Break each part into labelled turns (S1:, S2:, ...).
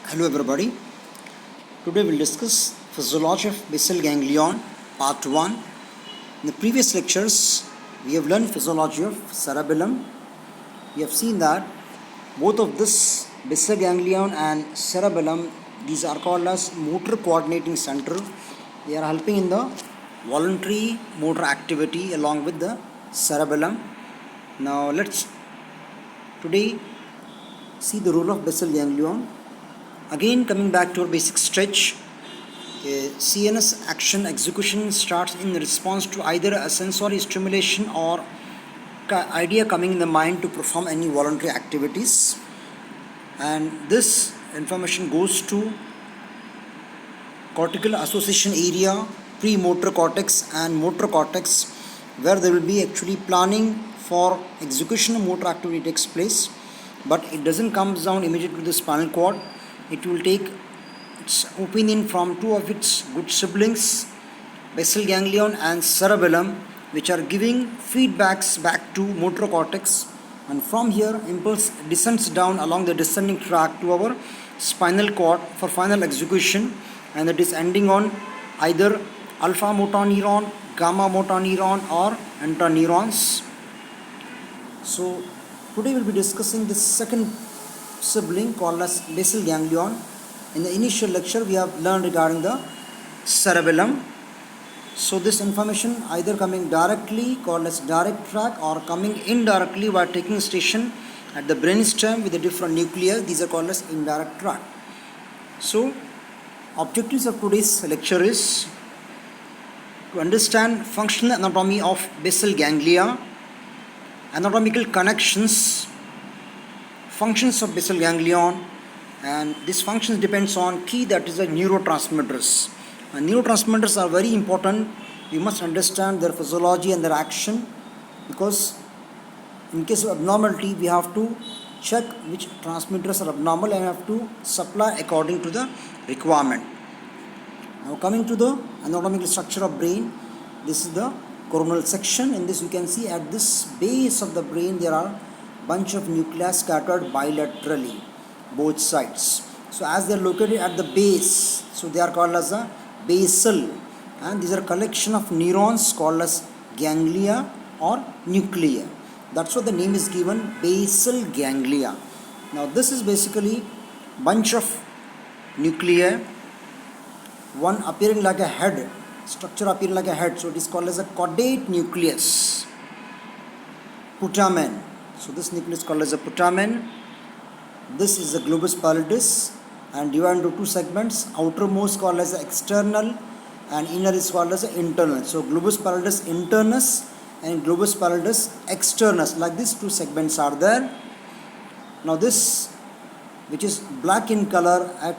S1: Hello everybody. Today we'll discuss physiology of basal ganglion part 1. In the previous lectures we have learned physiology of cerebellum. We have seen that both of this basal ganglion and cerebellum, these are called as motor coordinating center. They are helping in the voluntary motor activity along with the cerebellum. Now let's today see the role of basal ganglion. Again, coming back to our basic stretch, CNS action execution starts in response to either a sensory stimulation or idea coming in the mind to perform any voluntary activities, and this information goes to cortical association area, premotor cortex and motor cortex, where there will be actually planning for execution of motor activity takes place, but it doesn't come down immediately to the spinal cord. It will take its opinion from two of its good siblings, basal ganglion and cerebellum, which are giving feedbacks back to motor cortex, and from here impulse descends down along the descending track to our spinal cord for final execution, and it is ending on either alpha motor neuron, gamma motor neuron or interneurons. So today we'll be discussing the second sibling called as basal ganglion. In the initial lecture we have learned regarding the cerebellum. So this information either coming directly called as direct track or coming indirectly by taking station at the brainstem with a different nucleus, these are called as indirect track. So objectives of today's lecture is to understand functional anatomy of basal ganglia, anatomical connections, functions of basal ganglion, and these functions depends on key, that is the neurotransmitters. And neurotransmitters are very important. We must understand their physiology and their action, because in case of abnormality we have to check which transmitters are abnormal and have to supply according to the requirement. Now coming to the anatomical structure of brain, this is the coronal section. In this you can see at this base of the brain there are bunch of nuclei scattered bilaterally, both sides. So as they are located at the base, so they are called as a basal, and these are collection of neurons called as ganglia or nuclei. That's what the name is given, basal ganglia. Now this is basically bunch of nuclei, one appearing like a head, structure appearing like a head, so it is called as a caudate nucleus, putamen. So this nucleus is called as a putamen. This is the globus pallidus and divided into two segments. Outermost called as the external and inner is called as the internal. So globus pallidus internus and globus pallidus externus, like these two segments are there. Now this, which is black in color at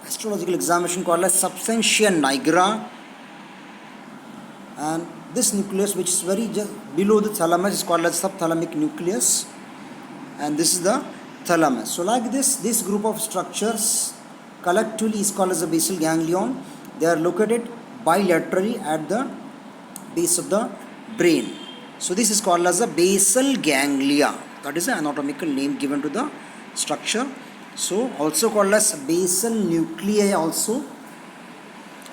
S1: astrological examination, called as substantia nigra, and this nucleus which is very just below the thalamus is called as subthalamic nucleus, and this is the thalamus. So like this group of structures collectively is called as a basal ganglion. They are located bilaterally at the base of the brain. So this is called as a basal ganglia. That is the anatomical name given to the structure. So also called as basal nuclei also.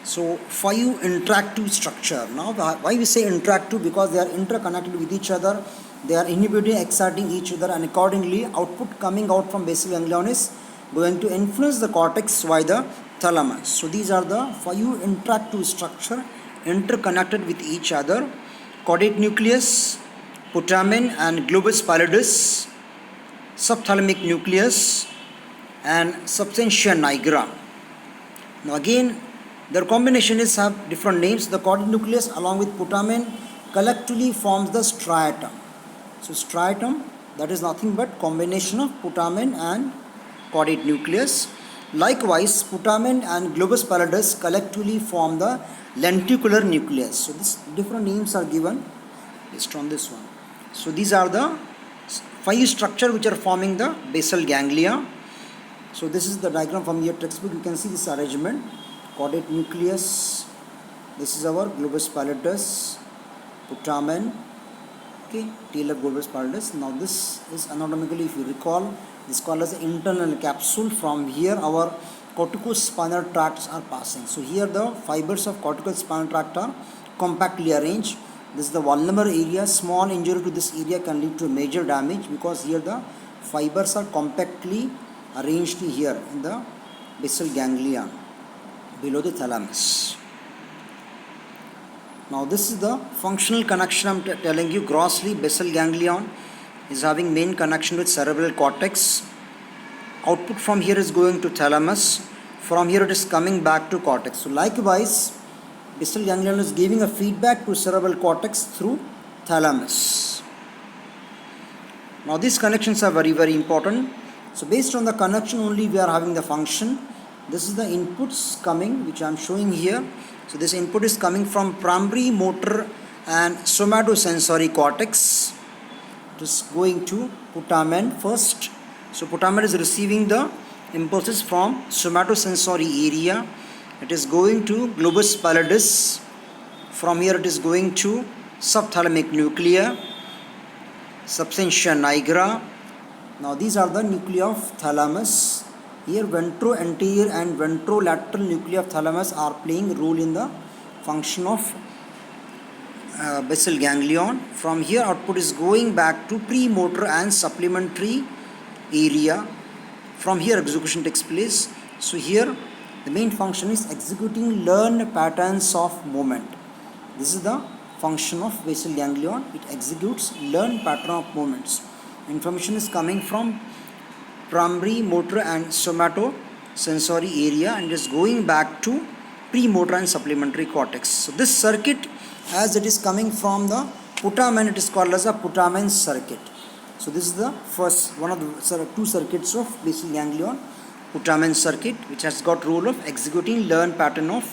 S1: So 5 interactive structure. Now why we say interactive? Because they are interconnected with each other. They are inhibiting, exciting each other, and accordingly output coming out from basal ganglion is going to influence the cortex via the thalamus. So these are the 5 interactive structure interconnected with each other: caudate nucleus, putamen and globus pallidus, subthalamic nucleus and substantia nigra. Now again their combination is have different names. The caudate nucleus along with putamen collectively forms the striatum. So striatum, that is nothing but combination of putamen and caudate nucleus. Likewise, putamen and globus pallidus collectively form the lenticular nucleus. So these different names are given based on this one. So these are the 5 structure which are forming the basal ganglia. So this is the diagram from your textbook. You can see this arrangement: caudate nucleus, this is our globus pallidus, putamen, okay, talar globus pallidus. Now this is anatomically, if you recall, This is called as the internal capsule. From here our corticospinal tracts are passing. So here the fibers of corticospinal tract are compactly arranged. This is the vulnerable area. Small injury to this area can lead to major damage, because here the fibers are compactly arranged here in the basal ganglia below the thalamus. Now this is the functional connection I am telling you. Grossly, basal ganglion is having main connection with cerebral cortex. Output from here is going to thalamus. From here it is coming back to cortex. So likewise, basal ganglion is giving a feedback to cerebral cortex through thalamus. Now these connections are very, very important. So based on the connection only we are having the function. This is the inputs coming, which I am showing here. So this input is coming from primary motor and somatosensory cortex. It is going to putamen first. So putamen is receiving the impulses from somatosensory area. It is going to globus pallidus. From here it is going to subthalamic nucleus, substantia nigra. Now these are the nuclei of thalamus. Here ventroanterior and ventrolateral nuclei of thalamus are playing a role in the function of basal ganglion. From here output is going back to premotor and supplementary area. From here execution takes place. So here the main function is executing learned patterns of movement. This is the function of basal ganglion. It executes learned pattern of movements. Information is coming from primary motor and somatosensory area and is going back to premotor and supplementary cortex. So this circuit, as it is coming from the putamen, it is called as a putamen circuit. So this is the first one of the two circuits of basal ganglion, putamen circuit, which has got role of executing learned pattern of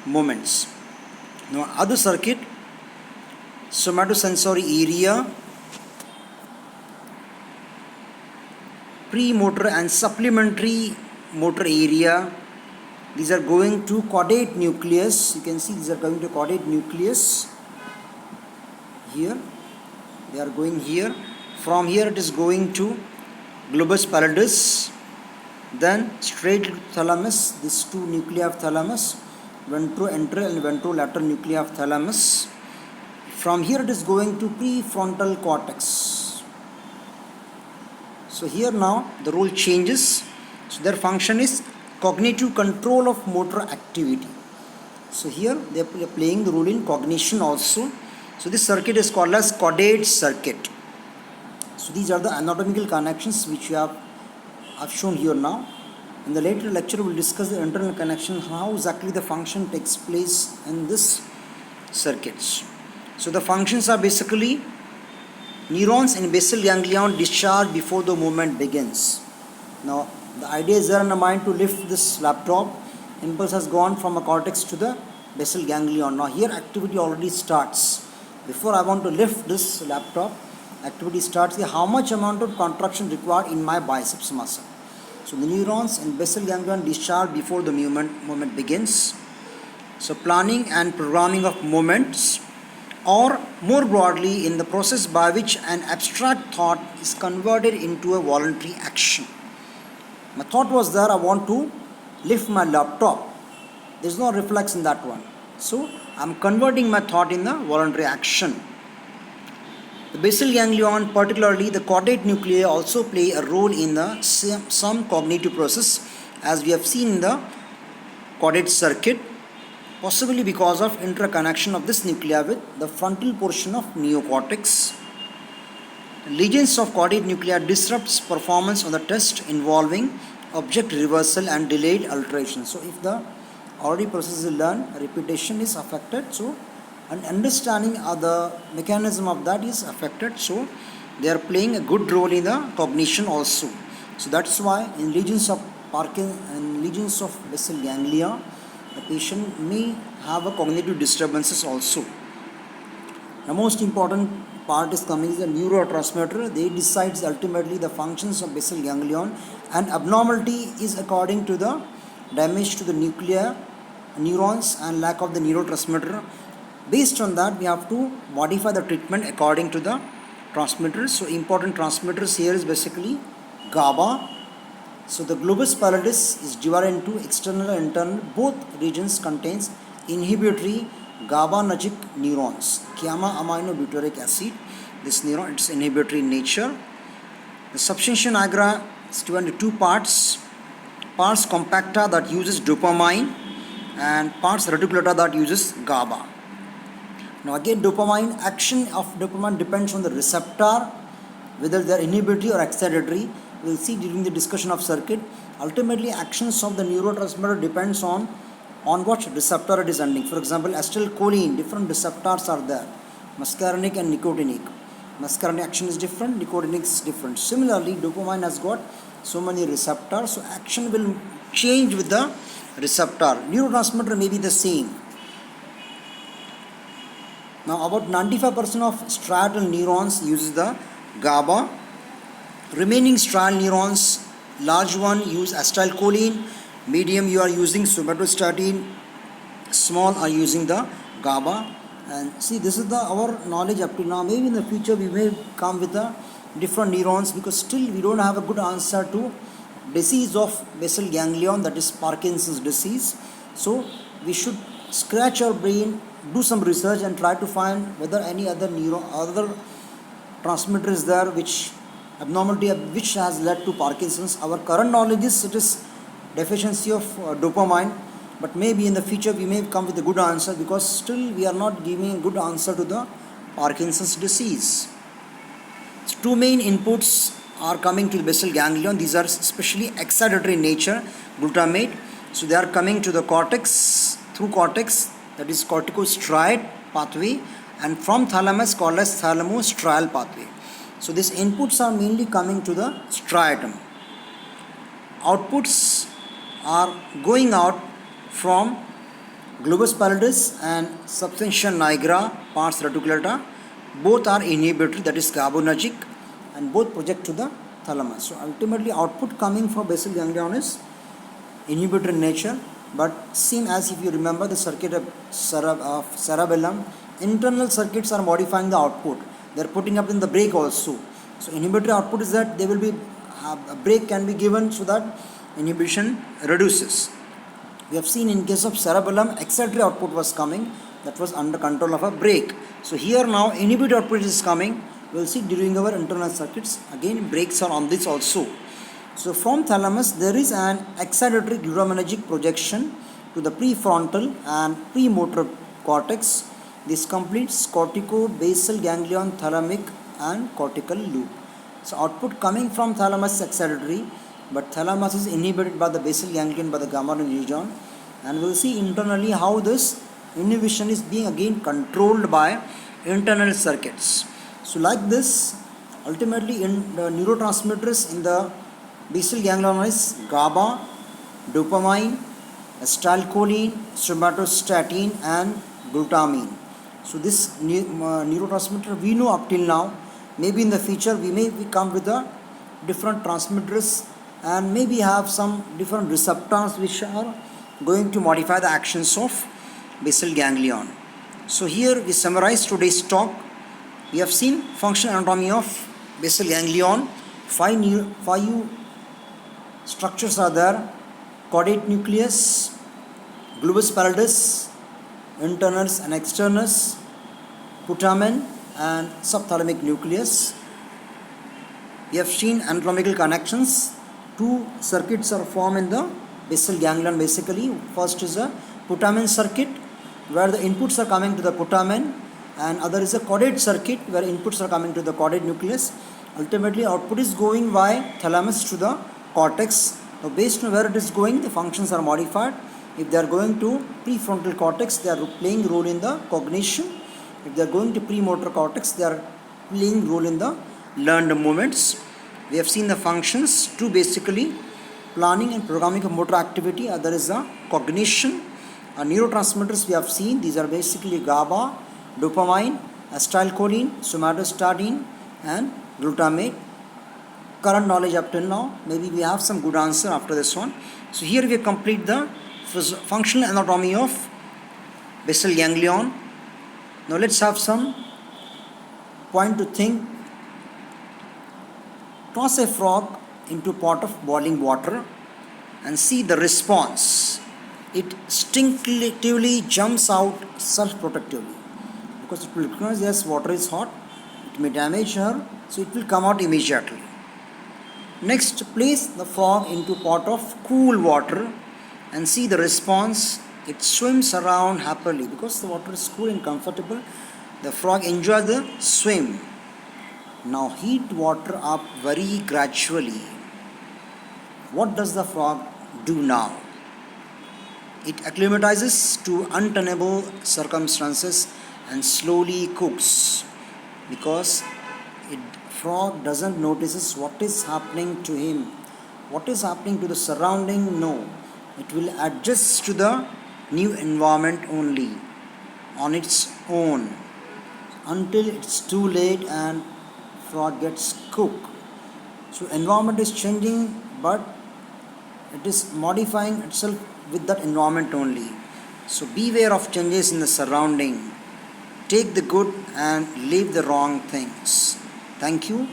S1: movements. Now other circuit, somatosensory area, premotor and supplementary motor area. These are going to caudate nucleus. You can see these are going to caudate nucleus. Here they are going here. From here it is going to globus pallidus, then straight to thalamus. These two nuclei of thalamus, ventroanterior and ventrolateral nuclei of thalamus. From here it is going to prefrontal cortex. So here now the role changes. So their function is cognitive control of motor activity. So here they are playing the role in cognition also. So this circuit is called as caudate circuit. So these are the anatomical connections which I've shown here now. In the later lecture we will discuss the internal connection, how exactly the function takes place in this circuits. So the functions are basically neurons in basal ganglion discharge before the movement begins. Now the idea is there in the mind to lift this laptop. Impulse has gone from a cortex to the basal ganglion. Now here activity already starts. Before I want to lift this laptop, activity starts here. How much amount of contraction required in my biceps muscle? So the neurons in basal ganglion discharge before the movement begins. So planning and programming of movements, or more broadly in the process by which an abstract thought is converted into a voluntary action. My thought was there, I want to lift my laptop. There is no reflex in that one. So I am converting my thought in the voluntary action. The basal ganglion, particularly the caudate nuclei, also play a role in the some cognitive process, as we have seen in the caudate circuit, possibly because of interconnection of this nuclei with the frontal portion of neocortex. Lesions of caudate nuclei disrupts performance on the test involving object reversal and delayed alteration. So if the already process is learned, repetition is affected. So and understanding of the mechanism of that is affected. So they are playing a good role in the cognition also. So that's why in lesions of Parkinson and lesions of basal ganglia, the patient may have a cognitive disturbances also. The most important part is coming is the neurotransmitter. They decides ultimately the functions of basal ganglion, and abnormality is according to the damage to the nuclear neurons and lack of the neurotransmitter. Based on that, we have to modify the treatment according to the transmitters. So important transmitters here is basically GABA. So the globus pallidus is divided into external and internal. Both regions contains inhibitory GABAergic neurons, gamma aminobutyric acid. This neuron, it's inhibitory in nature. The substantia nigra is divided into two parts. Pars compacta that uses dopamine and pars reticulata that uses GABA. Now again, dopamine, action of dopamine depends on the receptor, whether they are inhibitory or excitatory. We will see during the discussion of circuit. Ultimately, actions of the neurotransmitter depends on what receptor it is ending. For example, acetylcholine, different receptors are there, muscarinic and nicotinic. Muscarinic action is different, nicotinic is different. Similarly, dopamine has got so many receptors, so action will change with the receptor. Neurotransmitter may be the same. Now about 95% of striatal neurons uses the GABA. Remaining striatal neurons, large one use acetylcholine, medium you are using somatostatin, small are using the GABA. And see, this is our knowledge up to now. Maybe in the future we may come with the different neurons, because still we don't have a good answer to disease of basal ganglion, that is Parkinson's disease. So we should scratch our brain, do some research and try to find whether any other other transmitter is there which abnormality which has led to Parkinson's. Our current knowledge is it is deficiency of dopamine, but maybe in the future we may come with a good answer, because still we are not giving a good answer to the Parkinson's disease. So two main inputs are coming to the basal ganglion. These are especially excitatory in nature, glutamate. So they are coming to the cortex, through cortex, that is corticostriate pathway, and from thalamus called as thalamostrial pathway. So these inputs are mainly coming to the striatum. Outputs are going out from globus pallidus and substantia nigra, pars reticulata. Both are inhibitory, that is GABAergic, and both project to the thalamus. So ultimately output coming from basal ganglion is inhibitory in nature, but same as if you remember the circuit of cerebellum, internal circuits are modifying the output. They are putting up in the brake also. So inhibitory output is that they will be a brake can be given so that inhibition reduces. We have seen in case of cerebellum, excitatory output was coming, that was under control of a brake. So here now inhibitory output is coming. We will see during our internal circuits. Again, brakes are on this also. So from thalamus there is an excitatory glutamatergic projection to the prefrontal and premotor cortex. This completes cortico-basal ganglion, thalamic and cortical loop. So output coming from thalamus is excitatory, but thalamus is inhibited by the basal ganglion by the GABAergic region, and we will see internally how this inhibition is being again controlled by internal circuits. So like this, ultimately in the neurotransmitters in the basal ganglion is GABA, dopamine, acetylcholine, somatostatin and glutamine. So this neurotransmitter we know up till now. Maybe in the future we may come with the different transmitters and maybe have some different receptors which are going to modify the actions of basal ganglion. So here we summarize today's talk. We have seen functional anatomy of basal ganglion. Five structures are there: caudate nucleus, globus pallidus, internus and externus, putamen and subthalamic nucleus. We have seen anatomical connections. Two circuits are formed in the basal ganglion basically. First is a putamen circuit where the inputs are coming to the putamen, and other is a caudate circuit where inputs are coming to the caudate nucleus. Ultimately output is going by thalamus to the cortex. Now based on where it is going, the functions are modified. If they are going to prefrontal cortex, they are playing role in the cognition. If they are going to premotor cortex, they are playing role in the learned movements. We have seen the functions, two basically: planning and programming of motor activity. Other is the cognition. Neurotransmitters we have seen, these are basically GABA, dopamine, acetylcholine, somatostatin and glutamate. Current knowledge up till now, maybe we have some good answer after this one. So here we complete the functional anatomy of basal ganglion. Now let's have some point to think. Toss a frog into pot of boiling water and see the response. It instinctively jumps out self-protectively because it will recognize, yes, water is hot, it may damage her, so it will come out immediately. Next, place the frog into pot of cool water and see the response. It swims around happily because the water is cool and comfortable. The frog enjoys the swim. Now heat water up very gradually. What does the frog do now? It acclimatizes to untenable circumstances and slowly cooks because frog doesn't notice what is happening to him, what is happening to the surrounding. No, it will adjust to the new environment only on its own until it's too late and frog gets cooked. So environment is changing, but it is modifying itself with that environment only. So beware of changes in the surrounding. Take the good and leave the wrong things. Thank you.